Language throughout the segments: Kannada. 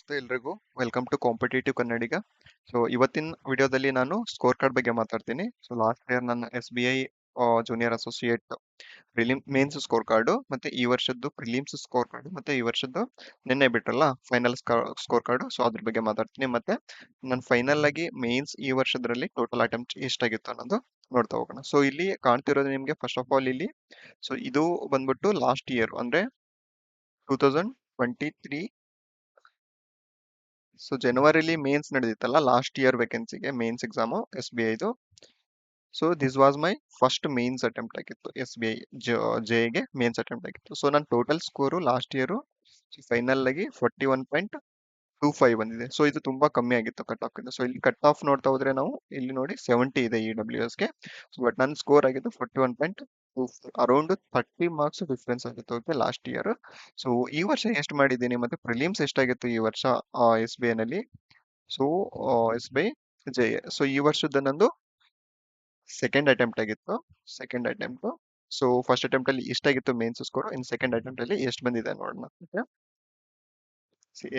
ನಮಸ್ತೆ ಎಲ್ರಿಗೂ. Welcome to competitive Kannadiga. So ಇವತ್ತಿನ ವಿಡಿಯೋದಲ್ಲಿ ನಾನು ಸ್ಕೋರ್ ಕಾರ್ಡ್ ಬಗ್ಗೆ ಮಾತಾಡ್ತೀನಿ. ಸೊ ಲಾಸ್ಟ್ ಇಯರ್ ನನ್ನ S B I junior associate mains score card ಮತ್ತೆ ಈ ವರ್ಷದ್ದು ಪ್ರಿಲಿಮ್ಸ್ ಸ್ಕೋರ್ ಕಾರ್ಡು ಮತ್ತೆ ಈ ವರ್ಷದ್ದು ನಿನ್ನೆ ಬಿಟ್ರಲ್ಲ ಫೈನಲ್ ಸ್ಕೋರ್ ಕಾರ್ಡು. ಸೊ ಅದ್ರ ಬಗ್ಗೆ ಮಾತಾಡ್ತೀನಿ. ಮತ್ತೆ ನನ್ನ ಫೈನಲ್ ಆಗಿ ಮೇನ್ಸ್ ಈ ವರ್ಷದ್ರಲ್ಲಿ ಟೋಟಲ್ ಅಟೆಂಪ್ಟ್ ಎಷ್ಟಾಗಿತ್ತು ಅನ್ನೋದು ನೋಡ್ತಾ ಹೋಗೋಣ. ಸೊ ಇಲ್ಲಿ ಕಾಣ್ತಿರೋದು ನಿಮಗೆ ಫಸ್ಟ್ ಆಫ್ ಆಲ್ ಇಲ್ಲಿ. ಸೊ ಇದು ಬಂದ್ಬಿಟ್ಟು ಲಾಸ್ಟ್ ಇಯರ್ ಅಂದ್ರೆ 2023. ಸೊ ಜನವರಿಲಿ ಮೇನ್ಸ್ ನಡೆದಿತ್ತಲ್ಲ, ಲಾಸ್ಟ್ ಇಯರ್ ವೇಕೆನ್ಸಿಗೆ ಮೇನ್ಸ್ ಎಕ್ಸಾಮು ಎಸ್ ಬಿ ಐದು. So this was my first mains attempt ಆಗಿತ್ತು. ಎಸ್ ಬಿ ಐ ಜೆಗೆ ಮೇನ್ಸ್ ಅಟೆಂಪ್ಟ್ ಆಗಿತ್ತು. ಸೊ ನನ್ನ total score last year final ಆಗಿ 41.25 ಬಂದಿದೆ. ಸೊ ಇದು ತುಂಬಾ ಕಮ್ಮಿ ಆಗಿತ್ತು ಕಟ್ ಆಫ್ ಇಂದ. ಸೊ ಇಲ್ಲಿ ಕಟ್ ಆಫ್ ನೋಡ್ತಾ ಹೋದ್ರೆ ನಾವು ಇಲ್ಲಿ ನೋಡಿ 70 ಇದೆ ಇ ಡಬ್ಲ್ಯೂ ಎಸ್ಗೆ. ಸೊ ಬಟ್ ನನ್ನ ಸ್ಕೋರ್ ಆಗಿದ್ದು 41.25, ಅರೌಂಡ್ 30 ಮಾರ್ಕ್ಸ್ ಡಿಫ್ರೆನ್ಸ್ ಆಗಿತ್ತು ಓಕೆ ಲಾಸ್ಟ್ ಇಯರ್. ಸೊ ಈ ವರ್ಷ ಎಷ್ಟು ಮಾಡಿದ್ದೀನಿ ಮತ್ತೆ ಪ್ರಿಲಿಮ್ಸ್ ಎಷ್ಟಾಗಿತ್ತು ಈ ವರ್ಷ ಎಸ್ ಬಿ ಐ ನಲ್ಲಿ. So S B I J. So ಈ ವರ್ಷದ ನಂದು ಸೆಕೆಂಡ್ ಅಟೆಂಪ್ಟ್ ಆಗಿತ್ತು. Second attempt. So first attempt ಅಲ್ಲಿ ಎಷ್ಟಾಗಿತ್ತು mains score, in second attempt ಅಲ್ಲಿ ಎಷ್ಟು ಬಂದಿದೆ ನೋಡೋಣ.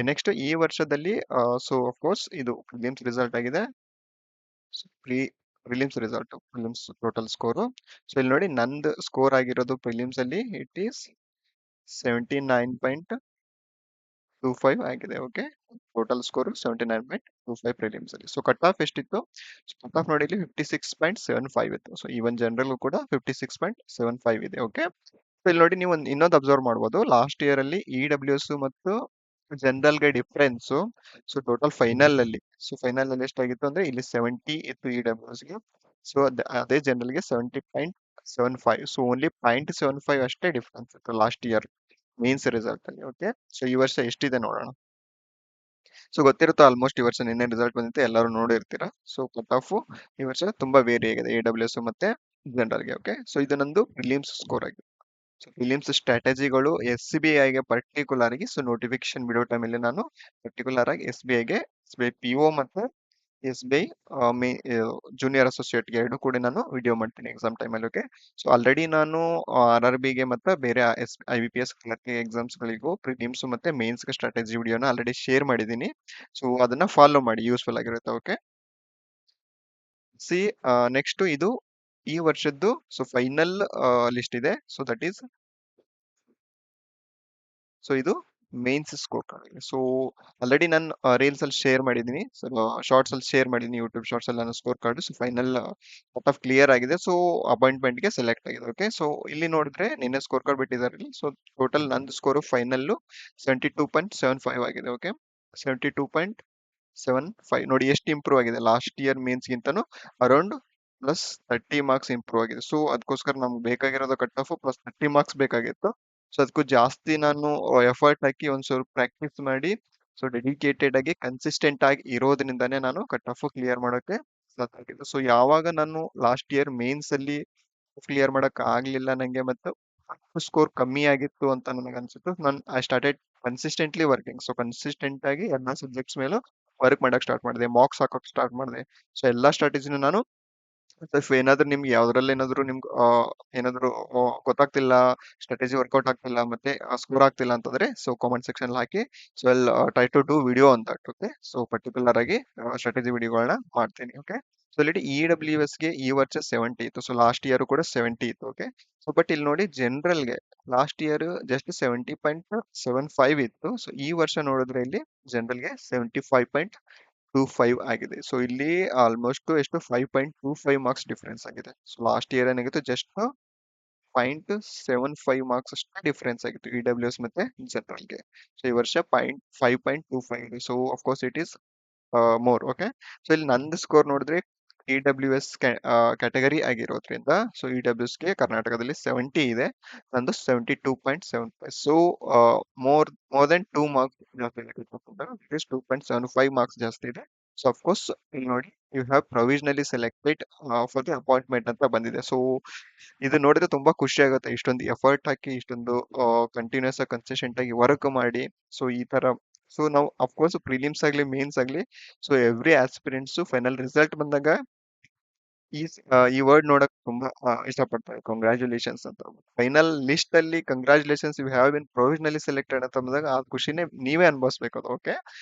ನೆಕ್ಸ್ಟ್ ಈ ವರ್ಷದಲ್ಲಿ ಸೊ ಆಫ್ ಕೋರ್ಸ್ ಇದು ಪ್ರಿಲಿಮ್ಸ್ ರಿಸಲ್ಟ್ ಆಗಿದೆ. Prelims result, prelims total score. So ಇಲ್ಲಿ ನೋಡಿ ನಂದು ಸ್ಕೋರ್ ಆಗಿರೋದು ಪ್ರಿಲಿಮ್ಸ್ ಅಲ್ಲಿ ಇಟ್ ಈಸ್ 79.25 ಆಗಿದೆ. ಓಕೆ, ಟೋಟಲ್ ಸ್ಕೋರ್ 79.25 ಪ್ರಿಲಿಮ್ಸ್ ಅಲ್ಲಿ. ಸೊ ಕಟ್ ಆಫ್ ಎಷ್ಟಿತ್ತು? ಕಟ್ ಆಫ್ ನೋಡಿ ಇಲ್ಲಿ 56.75 ಇತ್ತು. ಸೊ ಈವನ್ ಜನರಲ್ ಕೂಡ 56.75 ಇದೆ. ಓಕೆ, ಇಲ್ಲಿ ನೋಡಿ ನೀವು ಇನ್ನೊಂದು ಅಬ್ಸರ್ವ್ ಮಾಡ್ಬೋದು. ಲಾಸ್ಟ್ ಇಯರ್ ಅಲ್ಲಿ ಇ ಡಬ್ಲ್ಯೂ ಎಸ್ ಮತ್ತು ಜನರಲ್ ಗೆ ಡಿಫ್ರೆನ್ಸ್. ಸೊ ಟೋಟಲ್ ಫೈನಲ್ ಅಲ್ಲಿ, ಸೊ ಫೈನಲ್ ಅಲ್ಲಿ ಎಷ್ಟಾಗಿತ್ತು ಅಂದ್ರೆ ಇಲ್ಲಿ 70 ಇತ್ತು ಇ ಡಬ್ಲ್ಯೂ ಎಸ್ ಗೆ. ಸೊ ಅದೇ ಜನರಲ್ ಗೆ 70.75. ಸೊ ಓನ್ಲಿ 0.75 ಅಷ್ಟೇ ಡಿಫ್ರೆನ್ಸ್ ಇತ್ತು ಲಾಸ್ಟ್ ಇಯರ್ ಮೇನ್ಸ್ ರಿಸಲ್ಟ್ ಅಲ್ಲಿ. ಓಕೆ, ಸೊ ಈ ವರ್ಷ ಎಷ್ಟಿದೆ ನೋಡೋಣ. ಸೊ ಗೊತ್ತಿರುತ್ತೆ ಆಲ್ಮೋಸ್ಟ್ ಈ ವರ್ಷ ನಿನ್ನೆ ರಿಸಲ್ಟ್ ಬಂದಿತ್ತು, ಎಲ್ಲರೂ ನೋಡಿರ್ತೀರಾ. ಸೊ ಕಟ್ ಆಫ್ ಈ ವರ್ಷ ತುಂಬಾ ವೇರಿ ಆಗಿದೆ ಎ ಡಬ್ಲ್ಯೂ ಎಸ್ ಮತ್ತೆ ಜನರಲ್ಗೆ. ಓಕೆ, ಸೊ ಇದು ನಂದು ಪ್ರಿಲಿಮ್ಸ್ ಸ್ಕೋರ್ ಆಗಿದೆ. ಸೊ ಫಿಲಿಮ್ಸ್ ಸ್ಟ್ರಾಟಜಿಗಳು ಎಸ್ ಬಿ ಐಗೆ ಪರ್ಟಿಕ್ಯುಲರ್ ಆಗಿ, ಸೊ ನೋಟಿಫಿಕೇಶನ್ ಬಿಡೋ ಟೈಮಲ್ಲಿ ನಾನು ಪರ್ಟಿಕ್ಯುಲರ್ ಆಗಿ ಎಸ್ ಬಿ ಐಗೆ, S B I P O ಮತ್ತೆ ಎಸ್ ಬಿ ಐ ಜೂನಿಯರ್ ಅಸೋಸಿಯೇಟ್ಗೆ ಎರಡು ಕೂಡ ನಾನು ವಿಡಿಯೋ ಮಾಡ್ತೀನಿ ಎಕ್ಸಾಮ್ ಟೈಮಲ್ಲಿ. ಓಕೆ, ಸೊ ಆಲ್ರೆಡಿ ನಾನು ಆರ್ ಆರ್ ಬಿಗೆ ಮತ್ತೆ ಬೇರೆ I B P S clerk ಎಕ್ಸಾಮ್ಸ್ಗಳಿಗೂ ಪ್ರಿಲಿಮ್ಸ್ ಮತ್ತೆ ಮೇನ್ಸ್ಗೆ ಸ್ಟ್ರಾಟಜಿ ವಿಡಿಯೋನ ಆಲ್ರೆಡಿ ಶೇರ್ ಮಾಡಿದ್ದೀನಿ. ಸೊ ಅದನ್ನ ಫಾಲೋ ಮಾಡಿ, ಯೂಸ್ಫುಲ್ ಆಗಿರುತ್ತೆ. ಓಕೆ, ಸಿ ನೆಕ್ಸ್ಟ್ ಇದು ಈ ವರ್ಷದ್ದು ಸೊ ಫೈನಲ್ ಲಿಸ್ಟ್ ಇದೆ. ಸೊ ದಟ್ ಈಸ್, ಸೊ ಇದು mains score card. So already ನಾನು ರೀಲ್ಸ್ ಅಲ್ಲಿ ಶೇರ್ ಮಾಡಿದ್ದೀನಿ, ಶಾರ್ಟ್ಸ್ ಅಲ್ಲಿ ಶೇರ್ ಮಾಡಿದ್ದೀನಿ, ಯೂಟ್ಯೂಬ್ ಶಾರ್ಟ್ಸ್ ಅಲ್ಲಿ ನಾನು score card. So final cut off clear ಆಗಿದೆ. ಸೊ ಅಪಾಯಿಂಟ್ಮೆಂಟ್ ಗೆ ಸೆಲೆಕ್ಟ್ ಆಗಿದೆ. ಓಕೆ, ಸೊ ಇಲ್ಲಿ ನೋಡಿದ್ರೆ ನಿನ್ನೆ ಸ್ಕೋರ್ ಕಾರ್ಡ್ ಬಿಟ್ಟಿದ್ದಾರೆ. ಸೊ ಟೋಟಲ್ ನಂದು ಸ್ಕೋರ್ ಫೈನಲ್ 72.75 ಆಗಿದೆ. ಓಕೆ, 72.75 ನೋಡಿ ಎಷ್ಟು ಇಂಪ್ರೂವ್ ಆಗಿದೆ ಲಾಸ್ಟ್ ಇಯರ್ ಮೇನ್ಸ್ ಗಿಂತನೂ, ಅರೌಂಡ್ ಪ್ಲಸ್ 30 ಮಾರ್ಕ್ಸ್ ಇಂಪ್ರೂವ್ ಆಗಿದೆ. ಸೊ ಅದಕ್ಕೋಸ್ಕರ ನಮ್ಗೆ ಬೇಕಾಗಿರೋದು ಕಟ್ ಆಫ್ ಪ್ಲಸ್ 30 ಮಾರ್ಕ್ಸ್ ಬೇಕಾಗಿತ್ತು. ಸೊ ಅದಕ್ಕೂ ಜಾಸ್ತಿ ನಾನು ಎಫರ್ಟ್ ಹಾಕಿ ಒಂದ್ ಸ್ವಲ್ಪ ಪ್ರಾಕ್ಟೀಸ್ ಮಾಡಿ, ಸೊ ಡೆಡಿಕೇಟೆಡ್ ಆಗಿ ಕನ್ಸಿಸ್ಟೆಂಟ್ ಆಗಿ ಇರೋದ್ರಿಂದಾನೇ ನಾನು ಕಟ್ ಆಫ್ ಕ್ಲಿಯರ್ ಮಾಡೋಕೆ ಸಾಧ್ಯ. ಸೊ ಯಾವಾಗ ನಾನು ಲಾಸ್ಟ್ ಇಯರ್ ಮೇನ್ಸ್ ಅಲ್ಲಿ ಕ್ಲಿಯರ್ ಮಾಡಕ್ ಆಗ್ಲಿಲ್ಲ ನಂಗೆ, ಮತ್ತು ಸ್ಕೋರ್ ಕಮ್ಮಿ ಆಗಿತ್ತು ಅಂತ ನನಗೆ ಅನ್ಸುತ್ತೆ, ನಾನು I started consistently working. So consistent ಆಗಿ ಎಲ್ಲಾ ಸಬ್ಜೆಕ್ಟ್ಸ್ ಮೇಲೂ ವರ್ಕ್ ಮಾಡಕ್ ಸ್ಟಾರ್ಟ್ ಮಾಡಿದೆ, ಮಾರ್ಕ್ಸ್ ಹಾಕಕ್ ಸ್ಟಾರ್ಟ್ ಮಾಡಿದೆ. ಸೊ ಎಲ್ಲಾ ಸ್ಟ್ರಾಟಜಿನ ನಾನು, ಇಫ್ ಏನಾದ್ರು ನಿಮ್ಗೆ ಯಾವ್ದ್ರಲ್ಲಿ ಏನಾದ್ರು ನಿಮ್ಗೆ ಏನಾದ್ರು ಗೊತ್ತಾಗ್ತಿಲ್ಲ, ಸ್ಟ್ರಾಟಜಿ ವರ್ಕೌಟ್ ಆಗ್ತಿಲ್ಲ ಮತ್ತೆ ಸ್ಕೋರ್ ಆಗ್ತಿಲ್ಲ ಅಂತಂದ್ರೆ, ಸೊ ಕಾಮೆಂಟ್ ಸೆಕ್ಷನ್ ಹಾಕಿ. ಸೊ ಅಲ್ಲಿ ಟ್ರೈ ಟು ಡೂ ವಿಡಿಯೋ ಅಂತ. ಓಕೆ, ಸೊ ಪರ್ಟಿಕ್ಯುಲರ್ ಆಗಿ ಸ್ಟ್ರಾಟಜಿ ವಿಡಿಯೋಗಳನ್ನ ಮಾಡ್ತೀನಿ. ಓಕೆ, ಸೊ ಇಲ್ಲಿ ಇ ಡಬ್ಲ್ಯೂ ಎಸ್ ಗೆ ಈ ವರ್ಷ 70 ಇತ್ತು. ಸೊ ಲಾಸ್ಟ್ ಇಯರ್ ಕೂಡ 70 ಇತ್ತು. ಓಕೆ, ಸೊ ಬಟ್ ಇಲ್ಲಿ ನೋಡಿ ಜನರಲ್ಗೆ ಲಾಸ್ಟ್ ಇಯರ್ ಜಸ್ಟ್ 70.75 ಇತ್ತು. ಸೊ ಈ ವರ್ಷ ನೋಡಿದ್ರೆ ಇಲ್ಲಿ ಜನರಲ್ಗೆ 75.25 ಆಗಿದೆ. ಸೊ ಇಲ್ಲಿ ಆಲ್ಮೋಸ್ಟ್ ಎಷ್ಟು 5.25 ಮಾರ್ಕ್ಸ್ ಡಿಫರೆನ್ಸ್ ಆಗಿದೆ. ಸೊ ಲಾಸ್ಟ್ ಇಯರ್ ಏನಾಗಿತ್ತು ಜಸ್ಟ್ 0.75 ಮಾರ್ಕ್ಸ್ ಅಷ್ಟೇ ಡಿಫರೆನ್ಸ್ ಆಗಿತ್ತು ಇ ಡಬ್ಲ್ಯೂ ಎಸ್ ಮತ್ತೆ ಜನರಲ್ಗೆ. ಸೊ ಈ ವರ್ಷ 5.25 ಇದೆ. So of course it is more. Okay, so ಇಲ್ಲಿ ನಂದು ಸ್ಕೋರ್ ನೋಡಿದ್ರೆ ಇ ಡಬ್ಲ್ಯೂ ಎಸ್ ಕ್ಯಾಟಗರಿ ಆಗಿರೋದ್ರಿಂದ, ಸೊ ಇ ಡಬ್ಲ್ಯೂ ಎಸ್ ಗೆ ಕರ್ನಾಟಕದಲ್ಲಿ 70 ಇದೆ, ನಂದು 72.75. So more more than 2 marks ಜಾಸ್ತಿ ಇದೆ. 2.75 ಮಾರ್ಕ್ಸ್ ಜಾಸ್ತಿ ಇದೆ. ಸೊ ಅಫ್ಕೋರ್ಸ್ ಇಲ್ಲಿ ನೋಡಿ you have provisionally selected for the appointment ಅಂತ ಬಂದಿದೆ. ಸೊ ಇದು ನೋಡಿದ್ರೆ ತುಂಬಾ ಖುಷಿ ಆಗುತ್ತೆ. ಇಷ್ಟೊಂದು ಎಫರ್ಟ್ ಹಾಕಿ, ಇಷ್ಟೊಂದು ಕಂಟಿನ್ಯೂಸ್ ಆಗಿ ಕನ್ಸಿಸ್ಟೆಂಟ್ ಆಗಿ ವರ್ಕ್ ಮಾಡಿ, ಸೊ ಈ ತರ. ಸೊ ನಾವು ಅಫ್ಕೋರ್ಸ್ ಪ್ರಿಲಿಮ್ಸ್ ಆಗ್ಲಿ ಮೇನ್ಸ್ ಆಗ್ಲಿ, so every aspirants final result ಬಂದಾಗ ಈ ವರ್ಡ್ ನೋಡಕ್ ತುಂಬಾ ಇಷ್ಟಪಡ್ತಾರೆ, ಕಂಗ್ರ್ಯಾಚುಲೇಷನ್ಸ್ ಅಂತ. ಫೈನಲ್ ಲಿಸ್ಟ್ ಅಲ್ಲಿ congratulations you have been provisionally selected ಅಂತ ಬಂದಾಗ ಆ ಖುಷಿನೇ ನೀವೇ ಅನ್ಭವಿಸ್ಬೇಕು ಅದು. ಓಕೆ,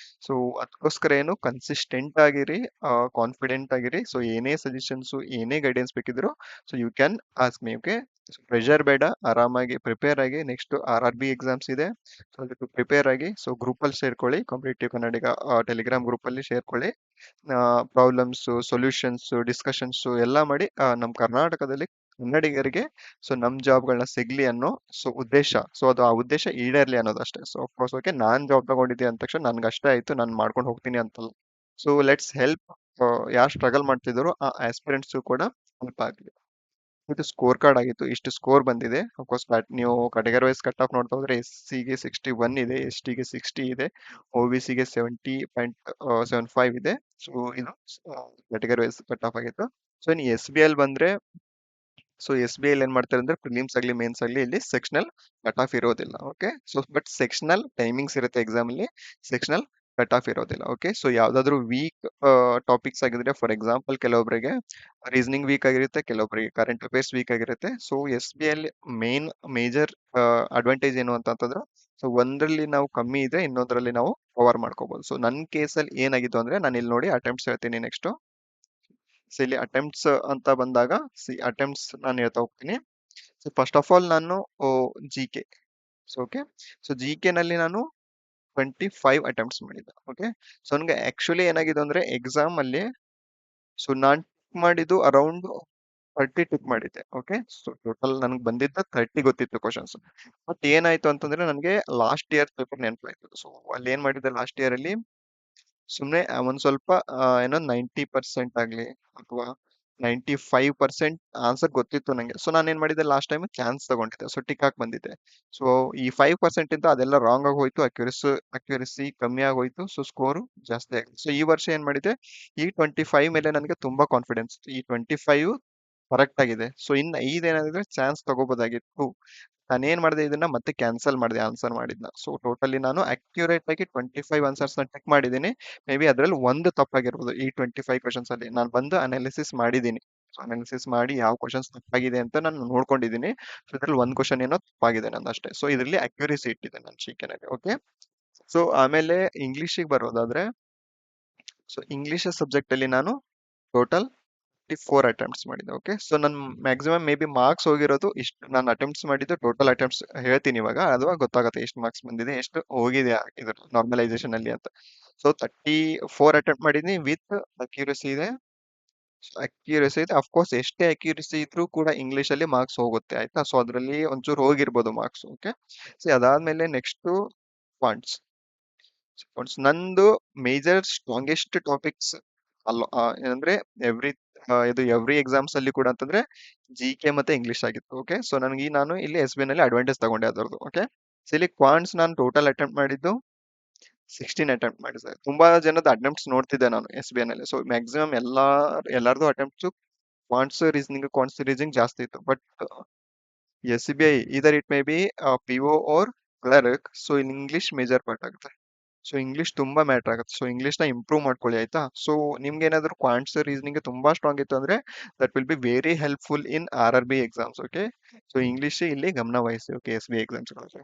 ಸೊ ಅದಕ್ಕೋಸ್ಕರ ಏನು, ಕನ್ಸಿಸ್ಟೆಂಟ್ ಆಗಿರಿ, ಕಾನ್ಫಿಡೆಂಟ್ ಆಗಿರಿ. ಸೊ ಏನೇ ಸಜೆಷನ್ಸ್, ಏನೇ ಗೈಡೆನ್ಸ್ ಬೇಕಿದ್ರು, so you can ask me. Okay, pressure ಬೇಡ, ಆರಾಮಾಗಿ ಪ್ರಿಪೇರ್ ಆಗಿ. ನೆಕ್ಸ್ಟ್ RRB ಎಕ್ಸಾಮ್ಸ್ ಇದೆ, ಸೊ ಅದಕ್ಕೆ ಪ್ರಿಪೇರ್ ಆಗಿ. ಸೊ ಗ್ರೂಪ್ ಅಲ್ಲಿ ಸೇರ್ಕೊಳ್ಳಿ, ಕಾಂಪಿಟೇಟಿವ್ ಕನ್ನಡಿಗ ಟೆಲಿಗ್ರಾಮ್ ಗ್ರೂಪ್ ಅಲ್ಲಿ ಸೇರ್ಕೊಳ್ಳಿ. ಪ್ರಾಬ್ಲಮ್ಸ್, ಸೊಲ್ಯೂಷನ್ಸ್, ಡಿಸ್ಕಷನ್ಸ್ ಎಲ್ಲ ಮಾಡಿ ನಮ್ಮ ಕರ್ನಾಟಕದಲ್ಲಿ ಕನ್ನಡಿಗರಿಗೆ ಸೊ ನಮ್ ಜಾಬ್ಗಳನ್ನ ಸಿಗ್ಲಿ ಅನ್ನೋ ಸೊ ಉದ್ದೇಶ. ಸೊ ಅದು ಆ ಉದ್ದೇಶ ಈಡೇರ್ಲಿ ಅನ್ನೋದಷ್ಟೇ. ಸೊ ಅಫ್ಕೋರ್ಸ್ ಓಕೆ, ನಾನ್ ಜಾಬ್ ತಗೊಂಡಿದ್ದೆ ಅಂದ ತಕ್ಷಣ ನನ್ಗೆ ಅಷ್ಟೇ ಆಯ್ತು, ನಾನು ಮಾಡ್ಕೊಂಡು ಹೋಗ್ತೀನಿ ಅಂತಲ್ಲ. ಸೊ ಲೆಟ್ಸ್ ಹೆಲ್ಪ್, ಯಾರು ಸ್ಟ್ರಗಲ್ ಮಾಡ್ತಿದಾರೋ ಆ ಆಸ್ಪಿರೆಂಟ್ಸ್ ಕೂಡ ಹೆಲ್ಪ್ ಆಗಲಿ. ಇದು ಸ್ಕೋರ್ ಕಾರ್ಡ್ ಆಗಿತ್ತು, ಇಷ್ಟು ಸ್ಕೋರ್ ಬಂದಿದೆ. ಅಫ್ಕೋರ್ಸ್ ನೀವು ಕ್ಯಾಟಗರಿ ವೈಸ್ ಕಟ್ ಆಫ್ ನೋಡ್ತಾ ಹೋದ್ರೆ SC ಗೆ 61 ಇದೆ, ST ಗೆ 60 ಇದೆ, OBC ಗೆ 70.75 ಇದೆ. ಸೊ ಇದು ಕ್ಯಾಟಗರಿ ವೈಸ್ ಕಟ್ ಆಫ್ ಆಗಿತ್ತು. ಸೊ ಇನ್ನು SB ಅಲ್ಲಿ ಬಂದ್ರೆ, ಸೊ SB ಅಲ್ಲಿ ಏನ್ ಮಾಡ್ತಾರೆ ಅಂದ್ರೆ, ಪ್ರಿಲಿಮ್ಸ್ ಆಗ್ಲಿ ಮೇನ್ಸ್ ಆಗ್ಲಿ ಇಲ್ಲಿ ಸೆಕ್ಷನಲ್ ಕಟ್ ಆಫ್ ಇರೋದಿಲ್ಲ. Okay, so but sectional timings ಇರುತ್ತೆ ಎಕ್ಸಾಮ್ ಅಲ್ಲಿ, ಸೆಕ್ಷನಲ್ ಕಟ್ ಆಫ್ ಇರೋದಿಲ್ಲ. ಓಕೆ, ಸೊ ಯಾವ್ದಾದ್ರು ವೀಕ್ ಟಾಪಿಕ್ಸ್ ಆಗಿದ್ರೆ, ಫಾರ್ ಎಕ್ಸಾಂಪಲ್ ಕೆಲವೊಬ್ಬರಿಗೆ ರೀಸನಿಂಗ್ ವೀಕ್ ಆಗಿರುತ್ತೆ, ಕೆಲವೊಬ್ಬರಿಗೆ ಕರೆಂಟ್ ಅಫೇರ್ಸ್ ವೀಕ್ ಆಗಿರುತ್ತೆ. ಸೊ SB ಅಲ್ಲಿ ಮೇಜರ್ ಅಡ್ವಾಂಟೇಜ್ ಏನು ಅಂತಂದ್ರೆ, ಸೊ ಒಂದ್ರಲ್ಲಿ ನಾವು ಕಮ್ಮಿ ಇದ್ರೆ ಇನ್ನೊಂದ್ರಲ್ಲಿ ನಾವು ಕವರ್ ಮಾಡ್ಕೋಬಹುದು. ಸೊ ನನ್ನ ಕೇಸಲ್ಲಿ ಏನಾಗಿತ್ತು ಅಂದ್ರೆ, ನಾನು ಇಲ್ಲಿ ನೋಡಿ ಅಟೆಂಪ್ಟ್ಸ್ ಹೇಳ್ತೀನಿ ನೆಕ್ಸ್ಟ್. ಸೊ ಇಲ್ಲಿ ಅಟೆಂಪ್ಟ್ಸ್ ಅಂತ ಬಂದಾಗ, ಅಟೆಂಪ್ಟ್ಸ್ ನಾನು ಹೇಳ್ತಾ ಹೋಗ್ತೀನಿ. ಸೊ ಫಸ್ಟ್ ಆಫ್ ಆಲ್ ನಾನು GK. So okay, so GK ನಲ್ಲಿ ನಾನು 25 ಅಟೆಂಪ್ಟ್ಸ್ ಮಾಡಿದ್ದೆ. ಓಕೆ, ಸೊ ನನಗೆ ಆಕ್ಚುಲಿ ಏನಾಗಿದೆ ಅಂದ್ರೆ ಎಕ್ಸಾಮ್ ಅಲ್ಲಿ, ಸೊ ನಾನ್ ಟಿಕ್ ಮಾಡಿದ್ದು ಅರೌಂಡ್ 30 ಟಿಕ್ ಮಾಡಿದ್ದೆ. ಓಕೆ, ಸೊ ಟೋಟಲ್ ನನಗೆ ಬಂದಿದ್ದ 30 ಗೊತ್ತಿತ್ತು ಕ್ವಶನ್ಸ್. ಬಟ್ ಏನಾಯ್ತು ಅಂತಂದ್ರೆ, ನನಗೆ ಲಾಸ್ಟ್ ಇಯರ್ ಪೇಪರ್ ನೆನಪಾಯ್ತು. ಸೊ ಅಲ್ಲಿ ಏನ್ ಮಾಡಿದ್ದೆ ಲಾಸ್ಟ್ ಇಯರ್ ಅಲ್ಲಿ, ಸುಮ್ನೆ ಒಂದ್ ಸ್ವಲ್ಪ ಏನೋ 90% ಆಗ್ಲಿ ಅಥವಾ 95% ಆನ್ಸರ್ ಗೊತ್ತಿತ್ತು ನಂಗೆ. ಸೊ ನಾನು ಏನ್ ಮಾಡಿದ್ದೆ, ಲಾಸ್ಟ್ ಟೈಮ್ ಚಾನ್ಸ್ ತಗೊಂಡಿದ್ದೆ, ಸೊ ಟಿಕ್ ಹಾಕ್ ಬಂದಿದ್ದೆ. ಸೊ ಈ 5% ಇಂದ ಅದೆಲ್ಲ ರಾಂಗ್ ಆಗಿ ಹೋಯ್ತು, ಅಕ್ಯುರಸಿ ಕಮ್ಮಿ ಆಗೋಯ್ತು, ಸೊ ಸ್ಕೋರು ಜಾಸ್ತಿ ಆಗಿದೆ. ಸೊ ಈ ವರ್ಷ ಏನ್ ಮಾಡಿದೆ, ಈ 25 ಮೇಲೆ ನನಗೆ ತುಂಬಾ ಕಾನ್ಫಿಡೆನ್ಸ್, ಈ 25 ಕರೆಕ್ಟ್ ಆಗಿದೆ. ಸೊ ಇನ್ನು ಇದೇನಾದ್ರೆ ಚಾನ್ಸ್ ತಗೋಬೋದಾಗಿತ್ತು. ನಾನೇನ್ ಮಾಡಿದೆ, ಇದನ್ನ ಮತ್ತೆ ಕ್ಯಾನ್ಸಲ್ ಮಾಡಿದೆ ಆನ್ಸರ್ ಮಾಡಿದ್ನ. ಸೊ ಟೋಟಲಿ ನಾನು ಅಕ್ಯುರೇಟ್ ಆಗಿ 25 ಆನ್ಸರ್ಸ್ ನ ಟಿಕ್ ಮಾಡಿದ್ದೀನಿ. ಮೇ ಬಿ ಅದ್ರಲ್ಲಿ ಒಂದು ತಪ್ಪಾಗಿರ್ಬೋದು ಈ 25 ಕ್ವಶನ್ಸ್ ಅಲ್ಲಿ. ನಾನು ಬಂದು ಅನಾಲಿಸಿಸ್ ಮಾಡಿದ್ದೀನಿ, ಅನಾಲಿಸಿಸ್ ಮಾಡಿ ಯಾವ ಕ್ವಶನ್ಸ್ ತಪ್ಪಾಗಿದೆ ಅಂತ ನಾನು ನೋಡ್ಕೊಂಡಿದ್ದೀನಿ. ಸೊ ಇದ್ರಲ್ಲಿ ಒಂದ್ ಕ್ವಶನ್ ಏನೋ ತಪ್ಪಾಗಿದೆ ನಂದು ಅಷ್ಟೇ. ಸೊ ಇದರಲ್ಲಿ ಅಕ್ಯುರೇಸಿ ಇಟ್ಟಿದೆ ನಾನು ಶಿಕೆನಲ್ಲಿ. ಓಕೆ, ಸೊ ಆಮೇಲೆ ಇಂಗ್ಲಿಷಿಗೆ ಬರೋದಾದ್ರೆ, ಸೊ ಇಂಗ್ಲಿಷ್ ಸಬ್ಜೆಕ್ಟ್ ಅಲ್ಲಿ ನಾನು ಟೋಟಲ್ 4 ಅಟೆಂಪ್ಟ್ಸ್ ಮಾಡಿದ್ದೆ. ಓಕೆ, ಸೊ ನನ್ ಮ್ಯಾಕ್ಸಿಮಮ್ ಮೇ ಬಿ ಮಾರ್ಕ್ಸ್ ಹೋಗಿರೋದು ಇಷ್ಟು. ನಾನು ಅಟೆಂಪ್ಟ್ಸ್ ಮಾಡಿದ್ದು ಟೋಟಲ್ ಅಟೆಂಪ್ಟ್ಸ್ ಹೇಳ್ತೀನಿ ಇವಾಗ, ಅದು ಗೊತ್ತಾಗುತ್ತೆ ಎಷ್ಟು ಮಾರ್ಕ್ಸ್ ಬಂದಿದೆ, ಎಷ್ಟು ಹೋಗಿದೆ ಇದ್ರ ನಾರ್ಮಲೈಸೇಷನ್ ಅಲ್ಲಿ ಅಂತ. ಸೊ 34 ಅಟೆಂಪ್ಟ್ ಮಾಡಿದೀನಿ ವಿತ್ ಅಕ್ಯುರಸಿ ಇದೆ. ಅಕ್ಯುರಸಿ ಇದೆ, ಅಫ್ಕೋರ್ಸ್ ಎಷ್ಟೇ ಅಕ್ಯುರಸಿ ಇದ್ರೂ ಕೂಡ ಇಂಗ್ಲಿಷ್ ಅಲ್ಲಿ ಮಾರ್ಕ್ಸ್ ಹೋಗುತ್ತೆ, ಆಯ್ತಾ. ಸೊ ಅದ್ರಲ್ಲಿ ಒಂಚೂರು ಹೋಗಿರ್ಬೋದು ಮಾರ್ಕ್ಸ್. ಓಕೆ, ಸೊ ಅದಾದ್ಮೇಲೆ ನೆಕ್ಸ್ಟ್ ಪಾಯಿಂಟ್ಸ್. ನಂದು ಮೇಜರ್ ಸ್ಟ್ರಾಂಗೆಸ್ಟ್ ಟಾಪಿಕ್ಸ್ ಅಲ್ಲ, ಏನಂದ್ರೆ ಎವ್ರಿ ಎವ್ರಿ ಎಕ್ಸಾಮ್ಸ್ ಅಲ್ಲಿ ಕೂಡ ಅಂತಂದ್ರೆ GK ಮತ್ತೆ ಇಂಗ್ಲಿಷ್ ಆಗಿತ್ತು. ಓಕೆ, ಸೊ ನನಗೆ ನಾನು ಇಲ್ಲಿ SB ನಲ್ಲಿ ಅಡ್ವಾಂಟೇಜ್ ತಗೊಂಡೆ ಅದರದ್ದು. ಓಕೆ, ಸೊ ಇಲ್ಲಿ ಕ್ವಾಂಟ್ಸ್ ನಾನು ಟೋಟಲ್ ಅಟೆಂಪ್ಟ್ ಮಾಡಿದ್ದು 16 ಅಟೆಂಪ್ಟ್ ಮಾಡಿದ್ದೆ. ತುಂಬಾ ಜನದ ಅಟೆಂಪ್ಟ್ಸ್ ನೋಡ್ತಿದ್ದೆ ನಾನು SB ನಲ್ಲಿ. ಸೊ ಮ್ಯಾಕ್ಸಿಮಮ್ ಎಲ್ಲಾರ್ದು ಅಟೆಂಪ್ಟ್ಸ್ ಕ್ವಾಂಟ್ಸ್ ರೀಸನಿಂಗ್ ಜಾಸ್ತಿ ಇತ್ತು. But SBI either it may be PO or clerk, so in English major part ಆಗುತ್ತೆ. ಸೊ ಇಂಗ್ಲಿಷ್ ತುಂಬಾ ಮ್ಯಾಟರ್ ಆಗುತ್ತೆ. ಸೊ ಇಂಗ್ಲಿಷ್ ನ ಇಂಪ್ರೂವ್ ಮಾಡ್ಕೊಳ್ಳಿ, ಆಯ್ತಾ. ಸೊ ನಿಮ್ಗೆ ಏನಾದ್ರು ಕ್ವಾಂಟ್ಸ್ ರೀಸನಿಂಗ್ ತುಂಬಾ ಸ್ಟ್ರಾಂಗ್ ಇತ್ತು ಅಂದ್ರೆ, that will be very helpful in RRB exams. Okay, so English ಇಲ್ಲಿ ಗಮನ ವಹಿಸಿ. Okay, SB exams.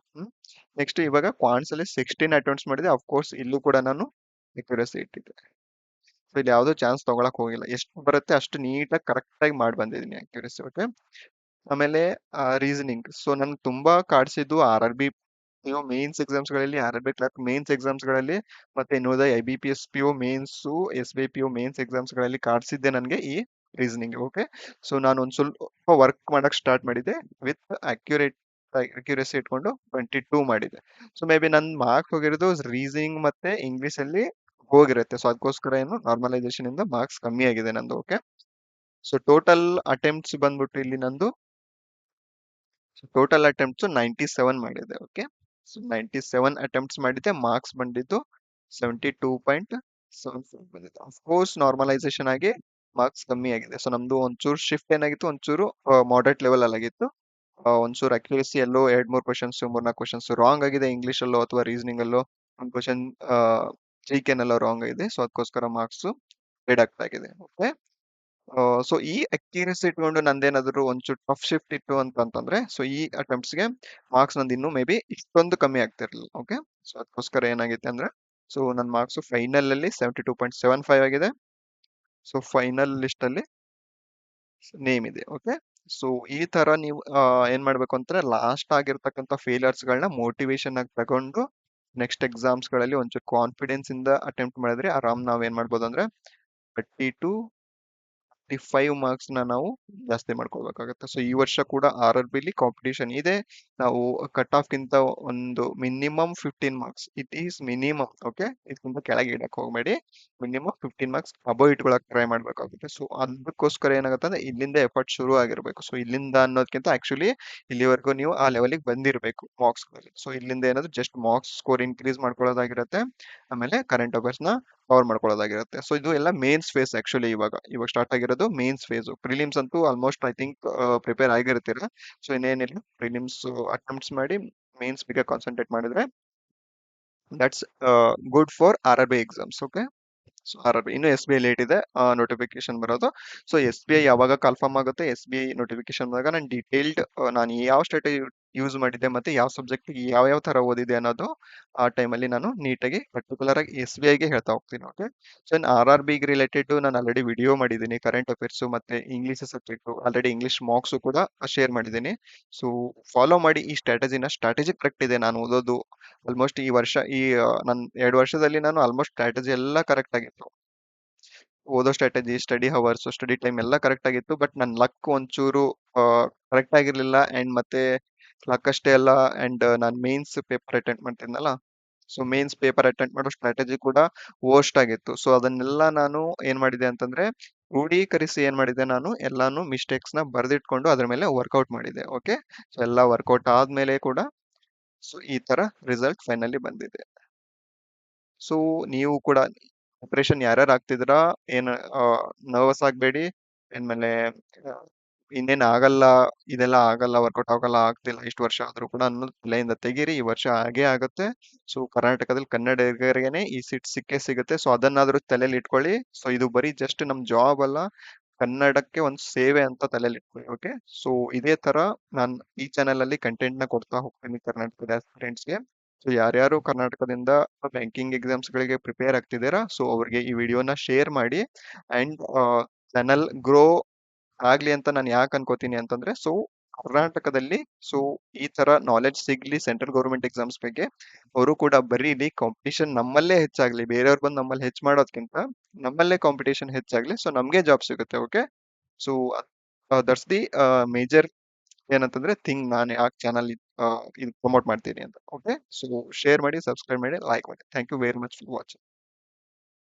ನೆಕ್ಸ್ಟ್ ಇವಾಗ ಕ್ವಾಂಟ್ಸ್ ಅಲ್ಲಿ 16 ಅಟೆಂಪ್ಟ್ಸ್ ಮಾಡಿದೆ. ಅಫ್ಕೋರ್ಸ್ ಇಲ್ಲೂ ಕೂಡ ನಾನು ಅಕ್ಯುರಸಿ ಇಟ್ಟಿದ್ದೆ. ಸೊ ಇಲ್ಲಿ ಯಾವ್ದೋ ಚಾನ್ಸ್ ತಗೊಳಕ್ ಹೋಗಿಲ್ಲ, ಎಷ್ಟು ಬರುತ್ತೆ ಅಷ್ಟು ನೀಟಾಗಿ ಕರೆಕ್ಟ್ ಆಗಿ ಮಾಡಿ ಬಂದಿದ್ದೀನಿ ಅಕ್ಯುರಸಿ. ಓಕೆ, ಆಮೇಲೆ ರೀಸನಿಂಗ್. ಸೊ ನನ್ಗೆ ತುಂಬಾ ಕಾಡ್ಸಿದ್ದು RRB ಮೇನ್ಸ್ ಎಕ್ಸಾಮ್ಸ್ ಗಳಲ್ಲಿ, RRB ಕ್ಲರ್ಕ್ ಮೇನ್ಸ್ ಎಕ್ಸಾಮ್ಸ್ ಗಳಲ್ಲಿ, ಮತ್ತೆ ನೋಡೋದ IBPS PO mains, SBI PO mains exams ಗಳಲ್ಲಿ ಕಾಡ್ಸಿದ್ದೆ ನನಗೆ ಈ ರೀಸನಿಂಗ್. ಓಕೆ, ಸೊ ನಾನು ಒಂದ್ ಸ್ವಲ್ಪ ವರ್ಕ್ ಮಾಡಕ್ ಸ್ಟಾರ್ಟ್ ಮಾಡಿದ್ದೆ ವಿತ್ ಅಕ್ಯುರಸಿ ಇಟ್ಕೊಂಡು 22 ಮಾಡಿದೆ. ಸೊ ಮೇ ಬಿ ನನ್ ಮಾರ್ಕ್ಸ್ ಹೋಗಿರೋದು ರೀಸನಿಂಗ್ ಮತ್ತೆ ಇಂಗ್ಲಿಷ್ ಅಲ್ಲಿ ಹೋಗಿರುತ್ತೆ. ಸೊ ಅದಕ್ಕೋಸ್ಕರ ಏನು ನಾರ್ಮಲೈಸೇಷನ್ ಇಂದ ಮಾರ್ಕ್ಸ್ ಕಮ್ಮಿ ಆಗಿದೆ ನಂದು. ಓಕೆ, ಸೊ ಟೋಟಲ್ ಅಟೆಂಪ್ಟ್ಸ್ ಬಂದ್ಬಿಟ್ಟು ಇಲ್ಲಿ ನಂದು ಟೋಟಲ್ ಅಟೆಂಪ್ಟ್ಸ್ 97 ಮಾಡಿದೆ. ಓಕೆ, ಸೊ 97 ಅಟೆಂಪ್ಟ್ಸ್ ಮಾಡಿದ್ದೆ, ಮಾರ್ಕ್ಸ್ ಬಂದಿದ್ದು 72.74 ಬಂದಿತ್ತು. ಅಫ್ಕೋರ್ಸ್ ನಾರ್ಮಲೈಸೇಷನ್ ಆಗಿ ಮಾರ್ಕ್ಸ್ ಕಮ್ಮಿ ಆಗಿದೆ. ಸೊ ನಮ್ದು ಒಂಚೂರು ಶಿಫ್ಟ್ ಏನಾಗಿತ್ತು, ಒಂಚೂರು ಮಾಡರೇಟ್ ಲೆವೆಲ್ ಅಲ್ಲಿ ಆಗಿತ್ತು. ಒಂಚೂರು ಅಕ್ಯುರಸಿ ಎಲ್ಲೋ 2-3 ಕ್ವಶನ್ಸ್, 3-4 ಕ್ವಶನ್ಸ್ ರಾಂಗ್ ಆಗಿದೆ ಇಂಗ್ಲಿಷ್ ಅಲ್ಲೋ ಅಥವಾ ರೀಸನಿಂಗ್ ಅಲ್ಲೋ. ಒಂದು ಕ್ವಶನ್ GK ನಲ್ಲೋ ರಾಂಗ್ ಆಗಿದೆ. ಸೊ ಅದಕ್ಕೋಸ್ಕರ ಮಾರ್ಕ್ಸ್ ಡಿಡಕ್ಟ್ ಆಗಿದೆ. ಓಕೆ, ಸೊ ಈ ಅಕ್ಯುರಸಿ ಇಟ್ಕೊಂಡು ನಂದೇನಾದ್ರು ಒಂಚೂರು ಟಫ್ ಶಿಫ್ಟ್ ಇತ್ತು ಅಂತಂದ್ರೆ ಸೊ ಈ ಅಟೆಂಪ್ಟ್ಸ್ಗೆ ಮಾರ್ಕ್ಸ್ ನಂದು ಇನ್ನೂ ಮೇ ಬಿ ಇಷ್ಟೊಂದು ಕಮ್ಮಿ ಆಗ್ತಿರ್ಲಿಲ್ಲ. ಓಕೆ, ಸೊ ಅದಕ್ಕೋಸ್ಕರ ಏನಾಗಿದೆ ಅಂದ್ರೆ ಸೊ ನನ್ನ ಮಾರ್ಕ್ಸ್ ಫೈನಲ್ ಅಲ್ಲಿ 72.75 ಆಗಿದೆ. ಸೊ ಫೈನಲ್ ಲಿಸ್ಟ್ ಅಲ್ಲಿ ನೇಮ್ ಇದೆ. ಓಕೆ, ಸೊ ಈ ತರ ನೀವು ಏನ್ ಮಾಡ್ಬೇಕು ಅಂದ್ರೆ ಲಾಸ್ಟ್ ಆಗಿರ್ತಕ್ಕಂಥ ಫೇಲಿಯರ್ಸ್ ಗಳನ್ನ ಮೋಟಿವೇಶನ್ ಆಗಿ ತಗೊಂಡು ನೆಕ್ಸ್ಟ್ ಎಕ್ಸಾಮ್ಸ್ ಗಳಲ್ಲಿ ಒಂಚೂರು ಕಾನ್ಫಿಡೆನ್ಸ್ ಇಂದ ಅಟೆಂಪ್ಟ್ ಮಾಡಿದ್ರೆ ಆರಾಮ್ ನಾವ್ ಏನ್ ಮಾಡ್ಬೋದು ಅಂದ್ರೆ 35 ಮಾರ್ಕ್ಸ್ ನಾವು ಜಾಸ್ತಿ ಮಾಡ್ಕೊಳ್ಬೇಕಾಗುತ್ತೆ. ಸೊ ಈ ವರ್ಷ ಕೂಡ RRB ಕಾಂಪಿಟೇಷನ್ ಇದೆ. ನಾವು ಕಟ್ ಆಫ್ ಗಿಂತ ಒಂದು minimum 15 marks, it is minimum. Okay, ಇದಕ್ಕಿಂತ ಕೆಳಗೆ ಇಡಕ್ ಹೋಗ್ಬೇಡಿ. ಮಿನಿಮಮ್ 15 ಮಾರ್ಕ್ಸ್ ಅಬೋ ಇಟ್ಕೊಳಕ್ ಟ್ರೈ ಮಾಡ್ಬೇಕಾಗುತ್ತೆ. ಸೊ ಅದಕ್ಕೋಸ್ಕರ ಏನಾಗುತ್ತೆ ಅಂದ್ರೆ ಇಲ್ಲಿಂದ ಎಫರ್ಟ್ ಶುರು ಆಗಿರ್ಬೇಕು. ಸೊ ಇಲ್ಲಿಂದ ಅನ್ನೋದಕ್ಕಿಂತ ಆಕ್ಚುಲಿ ಇಲ್ಲಿವರೆಗೂ ನೀವು ಆ ಲೆವೆಲ್ಗೆ ಬಂದಿರಬೇಕು ಮಾರ್ಕ್ಸ್ ಗಳಲ್ಲಿ. ಸೊ ಇಲ್ಲಿಂದ ಏನಾದ್ರು ಜಸ್ಟ್ ಮಾರ್ಕ್ಸ್ ಸ್ಕೋರ್ ಇನ್ಕ್ರೀಸ್ ಮಾಡ್ಕೊಳ್ಳೋದಾಗಿರುತ್ತೆ, ಆಮೇಲೆ ಕರೆಂಟ್ ಅಫೇರ್ಸ್ ನ ಕವರ್ ಮಾಡ್ಕೊಳ್ಳೋದಾಗಿರುತ್ತೆ. ಸೊ ಇದು ಎಲ್ಲ ಮೇನ್ಸ್ ಫೇಸ್. ಆಕ್ಚುಲಿ ಇವಾಗ ಸ್ಟಾರ್ಟ್ ಆಗಿರೋದು ಮೇನ್ಸ್ ಫೇಸ್. ಪ್ರಿಲಿಮ್ಸ್ ಅಂತೂ ಆಲ್ಮೋಸ್ಟ್ ಐ ಥಿಂಕ್ ಪ್ರಿಪೇರ್ ಆಗಿರ್ತೀರ. ಸೊ ಇನ್ನೇನಿಲ್ಲ, ಪ್ರಿಲಿಮ್ಸ್ ಅಟೆಂಪ್ಟ್ಸ್ ಮಾಡಿ ಮೇನ್ಸ್ ಬಗ್ಗೆ ಕಾನ್ಸಂಟ್ರೇಟ್ ಮಾಡಿದ್ರೆ that's good for RRB exams. Okay, so RRB ಇನ್ನು SBI ಲೇಟ್ ಇದೆ ನೋಟಿಫಿಕೇಶನ್ ಬರೋದು. ಸೊ SBI ಯಾವಾಗ ಕನ್ಫರ್ಮ್ ಆಗುತ್ತೆ, SBI ನೋಟಿಫಿಕೇಶನ್ ಬಂದಾಗ ನಾನು ಡೀಟೇಲ್ಡ್ ನಾನು ಯಾವ ಸ್ಟ್ರಾಟಜಿ ಯೂಸ್ ಮಾಡಿದ್ದೆ ಮತ್ತೆ ಯಾವ ಸಬ್ಜೆಕ್ಟ್ ಯಾವ ಯಾವ ತರ ಓದಿದೆ ಅನ್ನೋದು ಆ ಟೈಮಲ್ಲಿ ನಾನು ನೀಟಾಗಿ ಪರ್ಟಿಕ್ಯುಲರ್ ಆಗಿ SBI ಗೆ ಹೇಳ್ತಾ ಹೋಗ್ತೀನಿ. ಓಕೆ, ಸೊ RRB ಗೆ ರಿಲೇಟೆಡ್ ನಾನು ಆಲ್ರೆಡಿ ವಿಡಿಯೋ ಮಾಡಿದ್ದೀನಿ. ಕರೆಂಟ್ ಅಫೇರ್ಸ್ ಮತ್ತೆ English subject already English marks ಕೂಡ ಶೇರ್ ಮಾಡಿದ್ದೀನಿ. ಸೊ ಫಾಲೋ ಮಾಡಿ ಈ ಸ್ಟ್ರಾಟಜಿ ಕರೆಕ್ಟ್ ಇದೆ. ನಾನು ಓದೋದು ಆಲ್ಮೋಸ್ಟ್ ಈ ವರ್ಷ ನನ್ನ 2 ವರ್ಷದಲ್ಲಿ ನಾನು ಆಲ್ಮೋಸ್ಟ್ ಸ್ಟ್ರಾಟಜಿ ಎಲ್ಲ ಕರೆಕ್ಟ್ ಆಗಿತ್ತು. ಓದೋ strategy, study hours, study time ಎಲ್ಲ ಕರೆಕ್ಟ್ ಆಗಿತ್ತು. ಬಟ್ ನನ್ನ ಲಕ್ ಒಂಚೂರು ಕರೆಕ್ಟ್ ಆಗಿರ್ಲಿಲ್ಲ. ಅಂಡ್ ಮತ್ತೆ ಲಕ್ ಅಷ್ಟೇ ಅಲ್ಲ, ಅಂಡ್ ನಾನು ಮೇನ್ಸ್ ಪೇಪರ್ ಅಟೆಂಡ್ ಮಾಡ್ತಿದ್ನಲ್ಲ, ಸೊ ಮೇನ್ಸ್ ಪೇಪರ್ ಅಟೆಂಡ್ ಮಾಡೋ ಸ್ಟ್ರಾಟಜಿ ಕೂಡ ವರ್ಸ್ಟ್ ಆಗಿತ್ತು. ಸೊ ಅದನ್ನೆಲ್ಲ ನಾನು ಏನ್ ಮಾಡಿದೆ ಅಂತಂದ್ರೆ ಕ್ರೋಢೀಕರಿಸಿ ಏನ್ ಮಾಡಿದೆ, ನಾನು ಎಲ್ಲಾನು ಮಿಸ್ಟೇಕ್ಸ್ ನ ಬರೆದಿಟ್ಕೊಂಡು ಅದ್ರ ಮೇಲೆ ವರ್ಕೌಟ್ ಮಾಡಿದೆ. ಓಕೆ, ಸೊ ಎಲ್ಲ ವರ್ಕೌಟ್ ಆದ್ಮೇಲೆ ಕೂಡ ಸೊ ಈ ತರ ರಿಸಲ್ಟ್ ಫೈನಲಿ ಬಂದಿದೆ. ಸೊ ನೀವು ಕೂಡ ಪ್ರಿಪರೇಷನ್ ಯಾರ್ಯಾರು ಆಗ್ತಿದ್ದೀರಾ, ಏನ್ ನರ್ವಸ್ ಆಗ್ಬೇಡಿ. ಆಮೇಲೆ ಆ, ಇನ್ನೇನ್ ಆಗಲ್ಲ, ಇದೆಲ್ಲ ಆಗಲ್ಲ, ವರ್ಕೌಟ್ ಆಗಲ್ಲ, ಆಗ್ತಿಲ್ಲ, ಇಷ್ಟು ವರ್ಷ ಆದ್ರೂ ಕೂಡ ಅನ್ನೋದು ತಲೆಯಿಂದ ತೆಗೀರಿ. ಈ ವರ್ಷ ಹಾಗೆ ಆಗುತ್ತೆ. ಸೊ ಕರ್ನಾಟಕದಲ್ಲಿ ಕನ್ನಡಿಗರಿಗೇನೆ ಈ ಸೀಟ್ ಸಿಕ್ಕೇ ಸಿಗುತ್ತೆ. ಸೊ ಅದನ್ನಾದ್ರೂ ತಲೆಯಲ್ಲಿ ಇಟ್ಕೊಳ್ಳಿ. ಸೊ ಇದು ಬರೀ ಜಸ್ಟ್ ನಮ್ ಜಾಬ್ ಅಲ್ಲ, ಕನ್ನಡಕ್ಕೆ ಒಂದು ಸೇವೆ ಅಂತ ತಲೆಯಲ್ಲಿ ಇಟ್ಕೊಳ್ಳಿ. ಓಕೆ, ಸೊ ಇದೇ ತರ ನಾನು ಈ ಚಾನೆಲ್ ಅಲ್ಲಿ ಕಂಟೆಂಟ್ ನ ಕೊಡ್ತಾ ಹೋಗ್ತೀನಿ ಕರ್ನಾಟಕದ ಸ್ಟೂಡೆಂಟ್ಸ್ಗೆ. ಸೊ ಯಾರ್ಯಾರು ಕರ್ನಾಟಕದಿಂದ ಬ್ಯಾಂಕಿಂಗ್ ಎಕ್ಸಾಮ್ಸ್ ಗಳಿಗೆ ಪ್ರಿಪೇರ್ ಆಗ್ತಿದ್ದೀರಾ, ಸೊ ಅವ್ರಿಗೆ ಈ ವಿಡಿಯೋನ ಶೇರ್ ಮಾಡಿ. ಅಂಡ್ ಚಾನಲ್ ಗ್ರೋ ಆಗ್ಲಿ ಅಂತ ನಾನು ಯಾಕೆ ಅನ್ಕೋತೀನಿ ಅಂತಂದ್ರೆ ಸೊ ಕರ್ನಾಟಕದಲ್ಲಿ ಸೊ ಈ ತರ ನಾಲೆಡ್ಜ್ ಸಿಗ್ಲಿ ಸೆಂಟ್ರಲ್ ಗೌರ್ಮೆಂಟ್ ಎಕ್ಸಾಮ್ಸ್ ಬಗ್ಗೆ, ಅವರು ಕೂಡ ಬರೀಲಿ, ಕಾಂಪಿಟೇಷನ್ ನಮ್ಮಲ್ಲೇ ಹೆಚ್ಚಾಗ್ಲಿ. ಬೇರೆಯವ್ರು ಬಂದು ನಮ್ಮಲ್ಲಿ ಹೆಚ್ಚು ಮಾಡೋದ್ಕಿಂತ ನಮ್ಮಲ್ಲೇ ಕಾಂಪಿಟೇಷನ್ ಹೆಚ್ಚಾಗ್ಲಿ. ಸೊ ನಮ್ಗೆ ಜಾಬ್ ಸಿಗುತ್ತೆ. Okay, so that's the major ಏನಂತಂದ್ರೆ ಥಿಂಗ್ ನಾನು ಯಾಕೆ ಚಾನಲ್ ಇದು ಪ್ರಮೋಟ್ ಮಾಡ್ತೀನಿ ಅಂತ. ಓಕೆ, ಸೊ ಶೇರ್ ಮಾಡಿ, ಸಬ್ಸ್ಕ್ರೈಬ್ ಮಾಡಿ, ಲೈಕ್ ಮಾಡಿ. Thank you very much for watching.